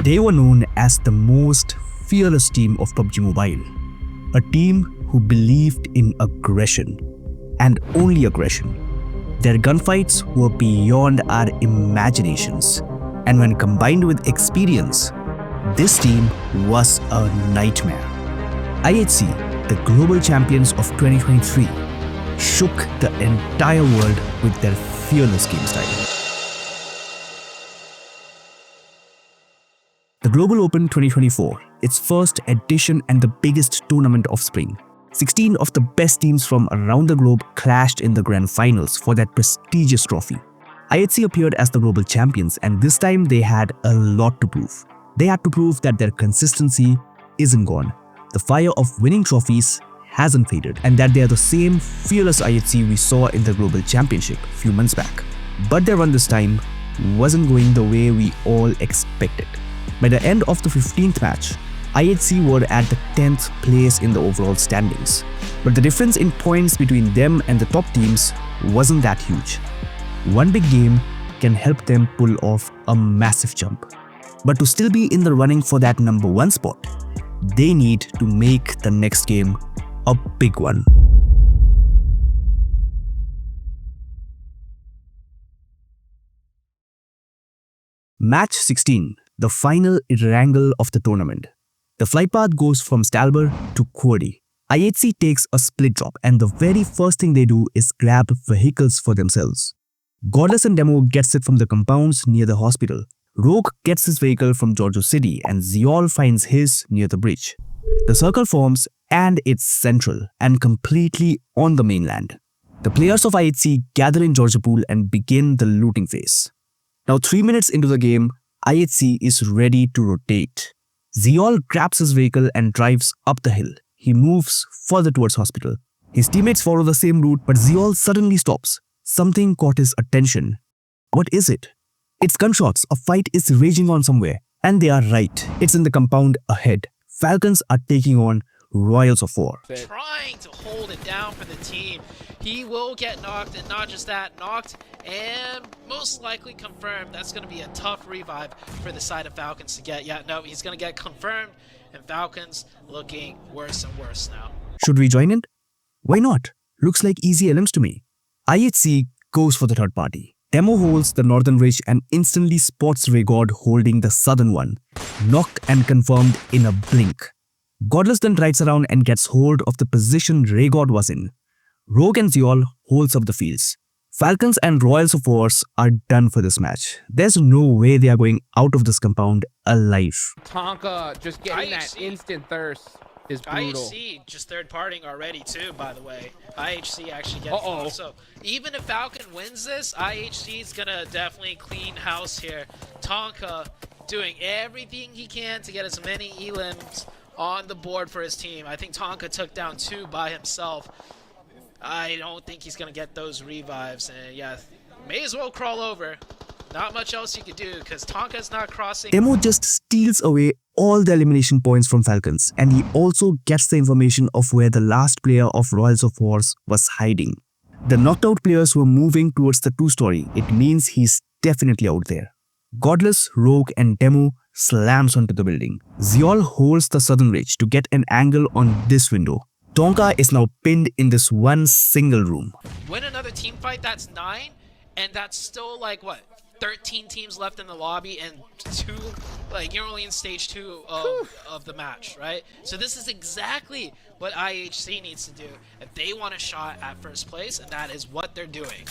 They were known as the most fearless team of PUBG Mobile, a team who believed in aggression and only aggression. Their gunfights were beyond our imaginations, and when combined with experience, this team was a nightmare. IHC, the global champions of 2023, shook the entire world with their fearless game style. The Global Open 2024, its first edition and the biggest tournament of spring. 16 of the best teams from around the globe clashed in the grand finals for that prestigious trophy. IHC appeared as the global champions, and this time they had a lot to prove. They had to prove that their consistency isn't gone, the fire of winning trophies hasn't faded, and that they are the same fearless IHC we saw in the global championship a few months back. But their run this time wasn't going the way we all expected. By the end of the 15th match, IHC were at the 10th place in the overall standings. But the difference in points between them and the top teams wasn't that huge. One big game can help them pull off a massive jump. But to still be in the running for that number 1 spot, they need to make the next game a big one. Match 16, the final wrangle of the tournament. The flight path goes from Stalber to Kuodi. IHC takes a split drop, and the very first thing they do is grab vehicles for themselves. Godless and Demo gets it from the compounds near the hospital. Rogue gets his vehicle from Giorgio City, and Zeol finds his near the bridge. The circle forms, and it's central and completely on the mainland. The players of IHC gather in Giorgio Pool and begin the looting phase. Now 3 minutes into the game, IHC is ready to rotate. Zeol grabs his vehicle and drives up the hill. He moves further towards hospital. His teammates follow the same route, but Zeol suddenly stops. Something caught his attention. What is it? It's gunshots. A fight is raging on somewhere. And they are right. It's in the compound ahead. Falcons are taking on Royals of War. Trying to hold it down for the team. He will get knocked, and not just that, knocked and most likely confirmed. That's going to be a tough revive for the side of Falcons to get. Yeah, no, he's going to get confirmed, and Falcons looking worse and worse now. Should we join in? Why not? Looks like easy elims to me. IHC goes for the third party. Demo holds the northern ridge and instantly spots Raygod holding the southern one. Knocked and confirmed in a blink. Godless then rides around and gets hold of the position Raygod was in. Rogue and Zeol holds up the fields. Falcons and Royals of Wars are done for this match. There's no way they are going out of this compound alive. Tonka just getting that instant thirst is brutal. IHC just third partying already too, by the way. IHC actually getting so even if Falcon wins this, IHC is gonna definitely clean house here. Tonka doing everything he can to get as many elims on the board for his team. I think Tonka took down 2 by himself. I don't think he's going to get those revives. And yeah, may as well crawl over. Not much else you could do because Tonka's not crossing. Demo just steals away all the elimination points from Falcons, and he also gets the information of where the last player of Royals of Wars was hiding. The knocked out players were moving towards the 2-story. It means he's definitely out there. Godless, Rogue and Demo slams onto the building. Zeol holds the southern ridge to get an angle on this window. Tonka is now pinned in this one single room. Win another team fight, that's 9, and that's still like what, 13 teams left in the lobby, and 2, like you're only in stage 2 of the match, right? So this is exactly what IHC needs to do if they want a shot at first place, and that is what they're doing.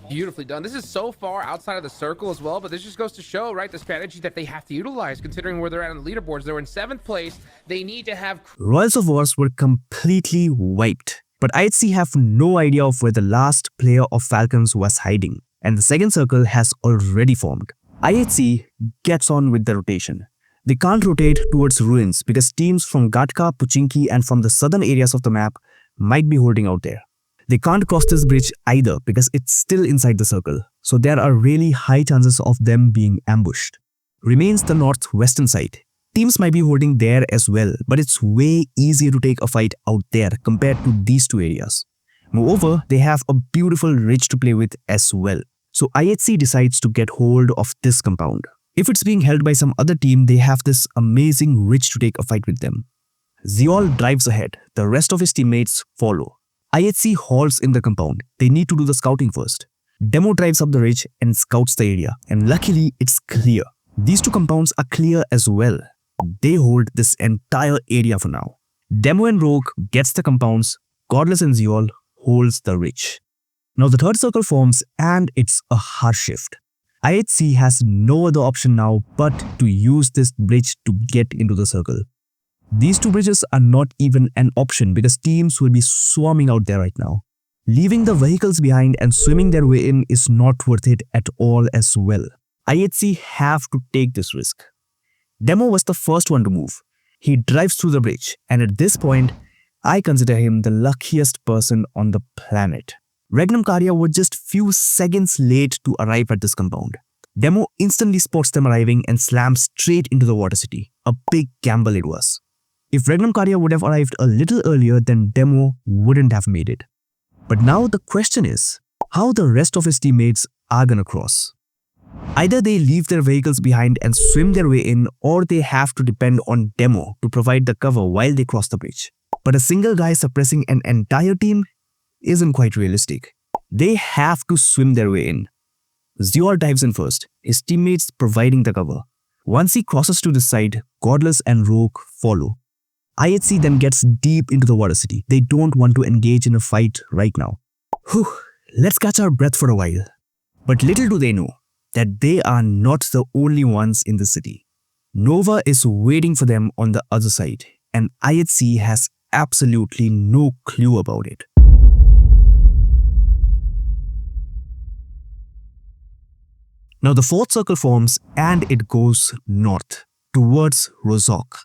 Beautifully done. This is so far outside of the circle as well, but this just goes to show, right, the strategy that they have to utilize considering where they're at on the leaderboards. They're in 7th place. They need to have... Royals of Wars were completely wiped, but IHC have no idea of where the last player of Falcons was hiding, and the second circle has already formed. IHC gets on with the rotation. They can't rotate towards ruins because teams from Gatka, Puchinki and from the southern areas of the map might be holding out there. They can't cross this bridge either because it's still inside the circle, so there are really high chances of them being ambushed. Remains the northwestern side. Teams might be holding there as well, but it's way easier to take a fight out there compared to these 2 areas. Moreover, they have a beautiful ridge to play with as well. So IHC decides to get hold of this compound. If it's being held by some other team, they have this amazing Rich to take a fight with them. Zeol drives ahead. The rest of his teammates follow. IHC halts in the compound. They need to do the scouting first. Demo drives up the ridge and scouts the area. And luckily, it's clear. These two compounds are clear as well. They hold this entire area for now. Demo and Rogue gets the compounds. Godless and Zeol holds the ridge. Now the third circle forms and it's a hard shift. IHC has no other option now but to use this bridge to get into the circle. These two bridges are not even an option because teams will be swarming out there right now. Leaving the vehicles behind and swimming their way in is not worth it at all as well. IHC have to take this risk. Demo was the first one to move. He drives through the bridge and at this point, I consider him the luckiest person on the planet. Regnum Karya were just few seconds late to arrive at this compound. Demo instantly spots them arriving and slams straight into the water city. A big gamble it was. If Regnum Karya would have arrived a little earlier, then Demo wouldn't have made it. But now the question is, how the rest of his teammates are gonna cross. Either they leave their vehicles behind and swim their way in, or they have to depend on Demo to provide the cover while they cross the bridge. But a single guy suppressing an entire team isn't quite realistic. They have to swim their way in. Zeol dives in first, his teammates providing the cover. Once he crosses to this side, Godless and Rogue follow. IHC then gets deep into the water city. They don't want to engage in a fight right now. Whew, let's catch our breath for a while. But little do they know that they are not the only ones in the city. Nova is waiting for them on the other side, and IHC has absolutely no clue about it. Now the fourth circle forms and it goes north, towards Rozhok.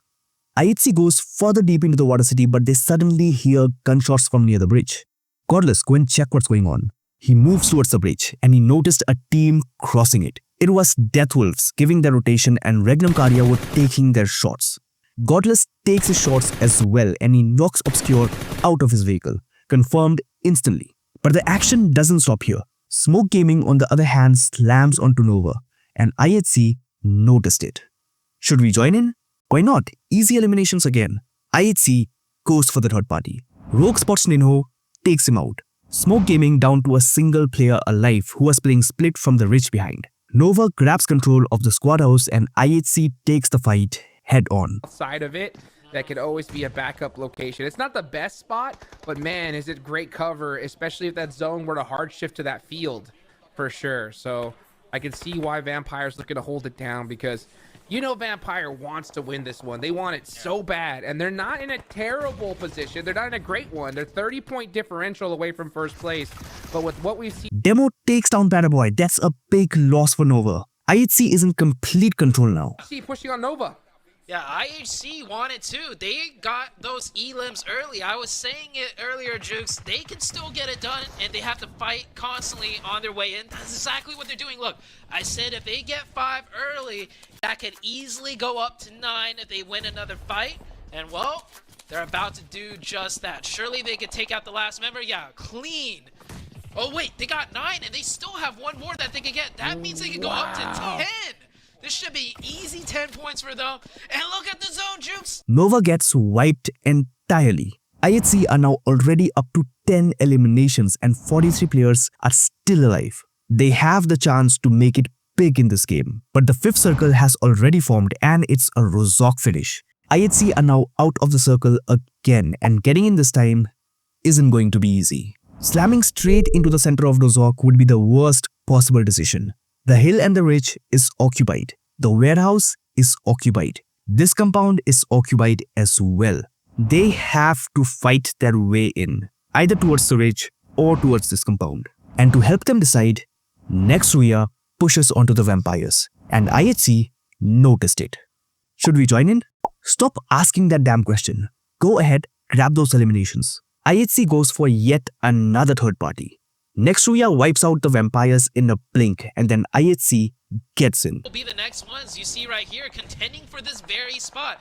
IHC goes further deep into the water city but they suddenly hear gunshots from near the bridge. Godless, go and check what's going on. He moves towards the bridge and he noticed a team crossing it. It was Deathwolves giving their rotation and Regnum Karya were taking their shots. Godless takes his shots as well and he knocks Obscure out of his vehicle, confirmed instantly. But the action doesn't stop here. Smoke Gaming on the other hand slams onto Nova and IHC noticed it. Should we join in? Why not? Easy eliminations again. IHC goes for the third party. Rogue spots Ninho, takes him out. Smoke Gaming down to a single player alive who was playing split from the ridge behind. Nova grabs control of the squad house and IHC takes the fight head on. Side of it, that could always be a backup location. It's not the best spot, but man, is it great cover, especially if that zone were to hard shift to that field, for sure. So I can see why Vampire's looking to hold it down because you know Vampire wants to win this one. They want it so bad, and they're not in a terrible position. They're not in a great one. They're 30-point differential away from first place. But with what we see... Demo takes down Badaboy. That's a big loss for Nova. IHC is in complete control now. See, pushing on Nova. Yeah, IHC wanted to. They got those elims early. I was saying it earlier, Jukes. They can still get it done, and they have to fight constantly on their way in. That's exactly what they're doing. Look, I said if they get 5 early, that could easily go up to 9 if they win another fight. And, well, they're about to do just that. Surely they could take out the last member. Yeah, clean. Oh, wait, they got 9, and they still have 1 more that they could get. That means they could go up to 10. This should be easy 10 points for them. And look at the zone, Jukes. Nova gets wiped entirely. IHC are now already up to 10 eliminations and 43 players are still alive. They have the chance to make it big in this game. But the 5th circle has already formed and it's a Rozhok finish. IHC are now out of the circle again and getting in this time isn't going to be easy. Slamming straight into the center of Rozhok would be the worst possible decision. The hill and the ridge is occupied. The warehouse is occupied. This compound is occupied as well. They have to fight their way in, either towards the ridge or towards this compound. And to help them decide, next Ruya pushes onto the vampires, and IHC noticed it. Should we join in? Stop asking that damn question. Go ahead, grab those eliminations. IHC goes for yet another third party. Next Ruya wipes out the vampires in a blink and then IHC gets in. Will be the next ones you see right here contending for this very spot.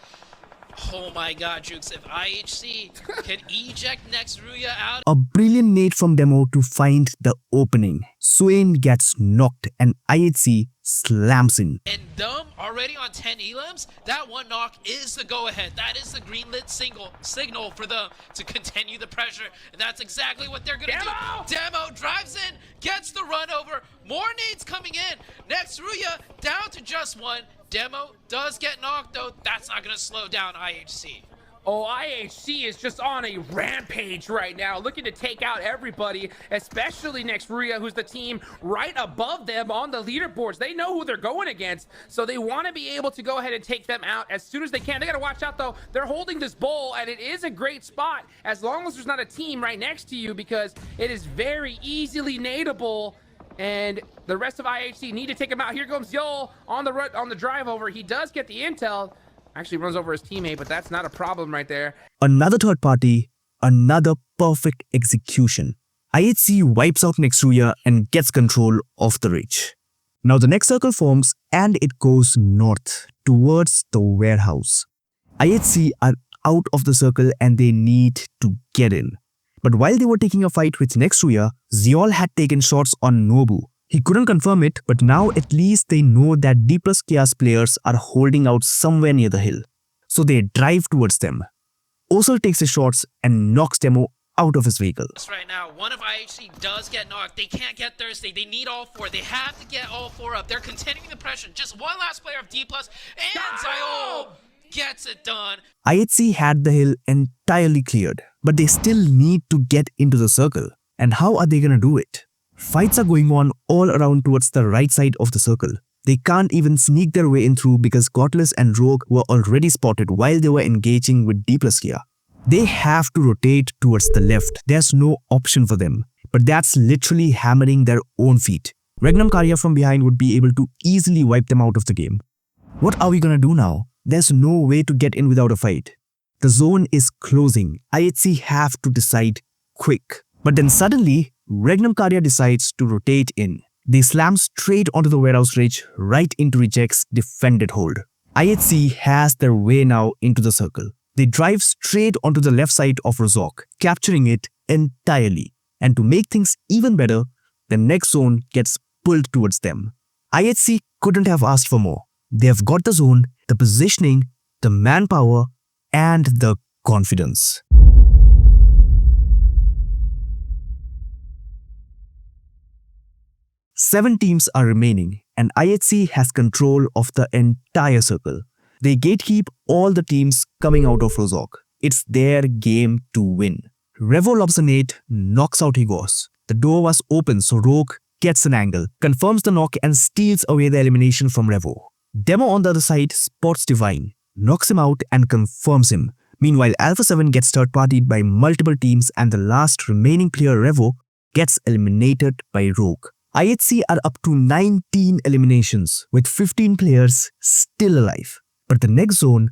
Oh my god, Jukes, if IHC can eject next Ruya out. A brilliant nade from Demo to find the opening. Swain gets knocked and IHC slams in. And them already on 10 elims, that one knock is the go-ahead. That is the green lit signal for them to continue the pressure. And that's exactly what they're going to do. Demo drives in, gets the run over. More nades coming in. Next Ruya down to just one. Demo does get knocked though. That's not going to slow down IHC. Oh, IHC is just on a rampage right now, looking to take out everybody, especially next Ruya, who's the team right above them on the leaderboards. They know who they're going against, so they want to be able to go ahead and take them out as soon as they can. They got to watch out, though. They're holding this bowl, and it is a great spot as long as there's not a team right next to you, because it is very easily nadeable. And the rest of IHC need to take him out. Here comes Yol on the drive over. He does get the intel. Actually runs over his teammate, but that's not a problem right there. Another third party, another perfect execution. IHC wipes out next Ruya and gets control of the ridge. Now the next circle forms and it goes north towards the warehouse. IHC are out of the circle and they need to get in. But while they were taking a fight with next Ruya, Zeol had taken shots on Nobu. He couldn't confirm it, but now at least they know that D plus Chaos players are holding out somewhere near the hill. So they drive towards them. Osel takes his shots and knocks Demo out of his vehicle. Right now, one of IHC does get knocked. They can't get Thursday. They need all four. They have to get all four up. They're continuing the pressure. Just one last player of D plus, and Zeol gets it done. IHC had the hill entirely cleared, but they still need to get into the circle. And how are they gonna do it? Fights are going on all around towards the right side of the circle. They can't even sneak their way in through because Cutlass and Rogue were already spotted while they were engaging with D plus Kia. They have to rotate towards the left. There's no option for them. But that's literally hammering their own feet. Regnum Karya from behind would be able to easily wipe them out of the game. What are we gonna do now? There's no way to get in without a fight. The zone is closing. IHC have to decide quick. But then suddenly, Regnum Karya decides to rotate in. They slam straight onto the warehouse ridge right into Reject's defended hold. IHC has their way now into the circle. They drive straight onto the left side of Rozok, capturing it entirely. And to make things even better, the next zone gets pulled towards them. IHC couldn't have asked for more. They have got the zone, the positioning, the manpower, and the confidence. Seven teams are remaining and IHC has control of the entire circle. They gatekeep all the teams coming out of Rozok. It's their game to win. Revo lobs a nade, knocks out Higos. The door was open so Rogue gets an angle, confirms the knock and steals away the elimination from Revo. Demo on the other side spots Divine, knocks him out and confirms him. Meanwhile, Alpha 7 gets third-partied by multiple teams and the last remaining player Revo gets eliminated by Rogue. IHC are up to 19 eliminations with 15 players still alive. But the next zone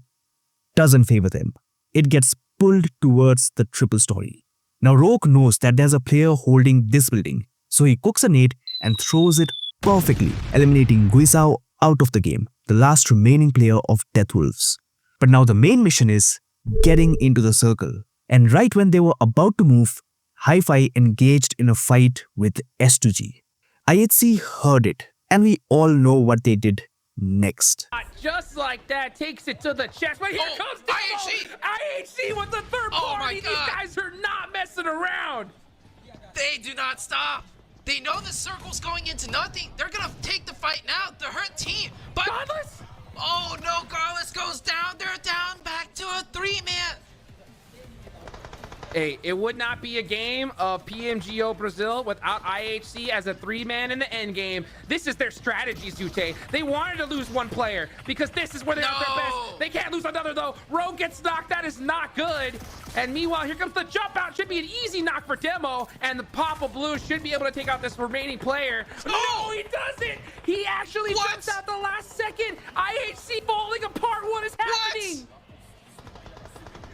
doesn't favor them. It gets pulled towards the triple story. Now Rogue knows that there's a player holding this building, so he cooks a nade and throws it perfectly, eliminating Guizhou out of the game, the last remaining player of Deathwolves. But now the main mission is getting into the circle. And right when they were about to move, Hi-Fi engaged in a fight with S2G. IHC heard it, and we all know what they did next. Just like that, takes it to the chest. But here comes IHC! IHC with the third party. These guys are not messing around. They do not stop. They know the circle's going into nothing. They're gonna take the fight now. The hurt team. But Godless? oh no, Garless goes down. They're down back to a 3-man. Hey, it would not be a game of PMGO Brazil without IHC as a 3-man in the end game. This is their strategy, Zute. They wanted to lose one player because this is where they're at their best. They can't lose another, though. Rogue gets knocked. That is not good. And meanwhile, here comes the jump out. Should be an easy knock for Demo. And the Papa Blue should be able to take out this remaining player. No, he doesn't. He actually jumps out the last second. IHC falling apart. What is happening?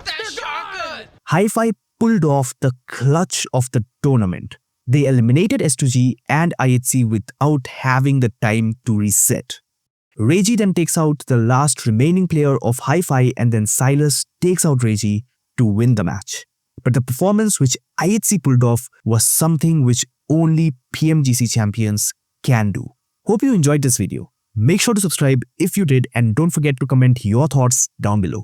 That's shotgun. Hi-Fi pulled off the clutch of the tournament. They eliminated S2G and IHC without having the time to reset. Reiji then takes out the last remaining player of Hi-Fi and then Silas takes out Reiji to win the match. But the performance which IHC pulled off was something which only PMGC champions can do. Hope you enjoyed this video. Make sure to subscribe if you did and don't forget to comment your thoughts down below.